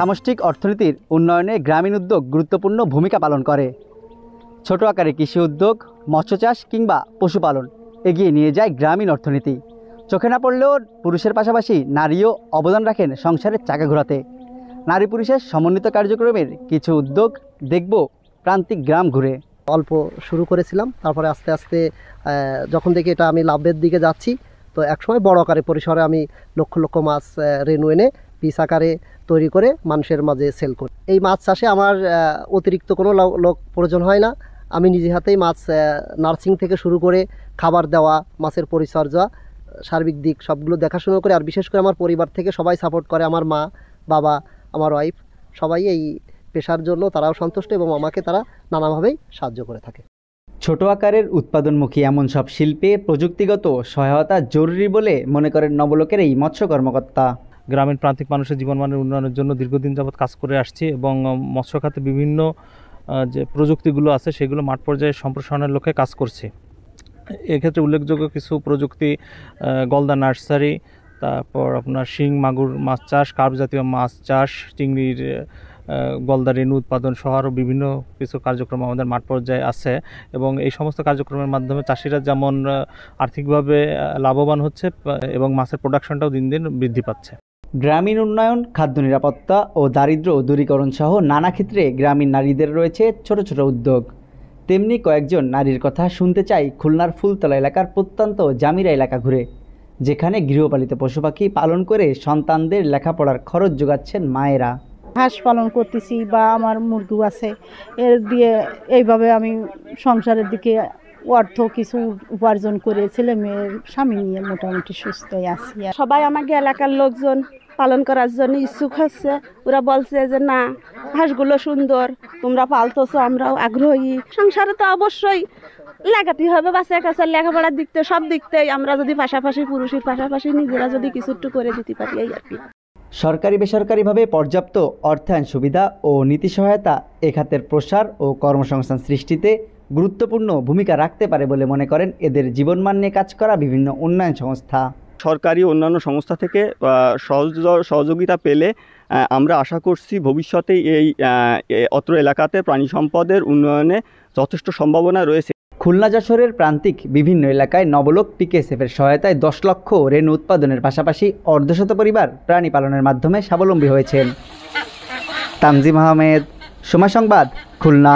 সামষ্টিক অর্থনীতির উন্নয়নে গ্রামীণ উদ্যোগ গুরুত্বপূর্ণ ভূমিকা পালন করে। ছোট আকারে কৃষি উদ্যোগ, মৎস্য চাষ কিংবা পশুপালন এগিয়ে নিয়ে যায় গ্রামীণ অর্থনীতি। চোখে না পড়লেও পুরুষের পাশাপাশি নারীও অবদান রাখেন সংসারের চাকা ঘোরাতে। নারী পুরুষের সমন্বিত কার্যক্রমের কিছু উদ্যোগ দেখব প্রান্তিক গ্রাম ঘুরে। অল্প শুরু করেছিলাম, তারপরে আস্তে আস্তে যখন দেখি এটা আমি লাভের দিকে যাচ্ছি, তো একসময় বড় আকারে পরিসরে আমি লক্ষ লক্ষ মাছ রেনু এনে পিস আকারে তৈরি করে মানুষের মাঝে সেল করি। এই মাছ চাষে আমার অতিরিক্ত কোনো লোক প্রয়োজন হয় না। আমি নিজে হাতেই মাছ নার্সিং থেকে শুরু করে খাবার দেওয়া, মাছের পরিচর্যা, সার্বিক দিক সবগুলো দেখাশোনা করে। আর বিশেষ করে আমার পরিবার থেকে সবাই সাপোর্ট করে, আমার মা, বাবা, আমার ওয়াইফ, সবাই এই পেশার জন্য তারাও সন্তুষ্ট এবং আমাকে তারা নানাভাবেই সাহায্য করে থাকে। ছোট আকারের উৎপাদনমুখী এমন সব শিল্পে প্রযুক্তিগত সহায়তা জরুরি বলে মনে করেন নবলোকের এই মৎস্য কর্মকর্তা। গ্রামীণ প্রান্তিক মানুষের জীবনমানের উন্নয়নের জন্য দীর্ঘদিন যাবৎ কাজ করে আসছি এবং মৎস্য খাতে বিভিন্ন যে প্রযুক্তিগুলো আছে সেগুলো মাঠ পর্যায়ে সম্প্রসারণের লক্ষ্যে কাজ করছি। এক্ষেত্রে উল্লেখযোগ্য কিছু প্রযুক্তি গলদা নার্সারি, তারপর আপনার শিং মাগুর মাছ চাষ, কার্প জাতীয় মাছ চাষ, চিংড়ির গলদা রেণু উৎপাদন সহ আরও বিভিন্ন কিছু কার্যক্রম আমাদের মাঠ পর্যায়ে আছে এবং এই সমস্ত কার্যক্রমের মাধ্যমে চাষিরা যেমন আর্থিকভাবে লাভবান হচ্ছে এবং মাছের প্রোডাকশনটাও দিন দিন বৃদ্ধি পাচ্ছে। গ্রামীণ উন্নয়ন, খাদ্য নিরাপত্তা ও দারিদ্র্য দূরীকরণ সহ নানা ক্ষেত্রে গ্রামীণ নারীদের রয়েছে ছোট ছোট উদ্যোগ। তেমনি কয়েকজন নারীর কথা শুনতে চাই খুলনার ফুলতলা এলাকার প্রত্যন্ত জামিরা এলাকা ঘুরে, যেখানে গৃহপালিত পশু পাখি পালন করে সন্তানদের লেখাপড়ার খরচ যোগাচ্ছেন মায়েরা। হাঁস পালন করতেছি বা আমার মুরগি আছে, এর দিয়ে এইভাবে আমি সংসারের দিকে অর্থ কিছু উপার্জন করে ছেলে মেয়ের স্বামী নিয়ে মোটামুটি সুস্থই আছি। সবাই আমাকে এলাকার লোকজন পালন করার জন্য ইচ্ছুক হচ্ছে। ওরা বলছে যে না, হাঁসগুলো সুন্দর, তোমরা পালতেছো, আমরাও আগ্রহী। সংসারে তো অবশ্যই লাগাতে হবে, বাচ্চা কাচ্চার লেখাপড়ার দিক থেকে সব দিক থেকে আমরা যদি পাশাপাশি পুরুষের পাশাপাশি নিজেরা যদি কিছু একটু করে দিতে পারি, এই আর কি। সরকারি বেসরকারিভাবে পর্যাপ্ত অর্থায়ন সুবিধা ও নীতি সহায়তা এ খাতের প্রসার ও কর্মসংস্থান সৃষ্টিতে গুরুত্বপূর্ণ ভূমিকা রাখতে পারে বলে মনে করেন এদের জীবনমান নিয়ে কাজ করা বিভিন্ন উন্নয়ন সংস্থা। সরকারি অন্যান্য সংস্থা থেকে সহযোগিতা পেলে আমরা আশা করছি ভবিষ্যতে এই অত্র এলাকাতে প্রাণী সম্পদের উন্নয়নে যথেষ্ট সম্ভাবনা রয়েছে। খুলনা যশোরের প্রান্তিক বিভিন্ন এলাকায় নবলোক পিকেএসএফের সহায়তায় 10 লক্ষ রেণু উৎপাদনের পাশাপাশি অর্ধশত পরিবার প্রাণী পালনের মাধ্যমে স্বাবলম্বী হয়েছেন। তানজিম আহমেদ, সময় সংবাদ, খুলনা।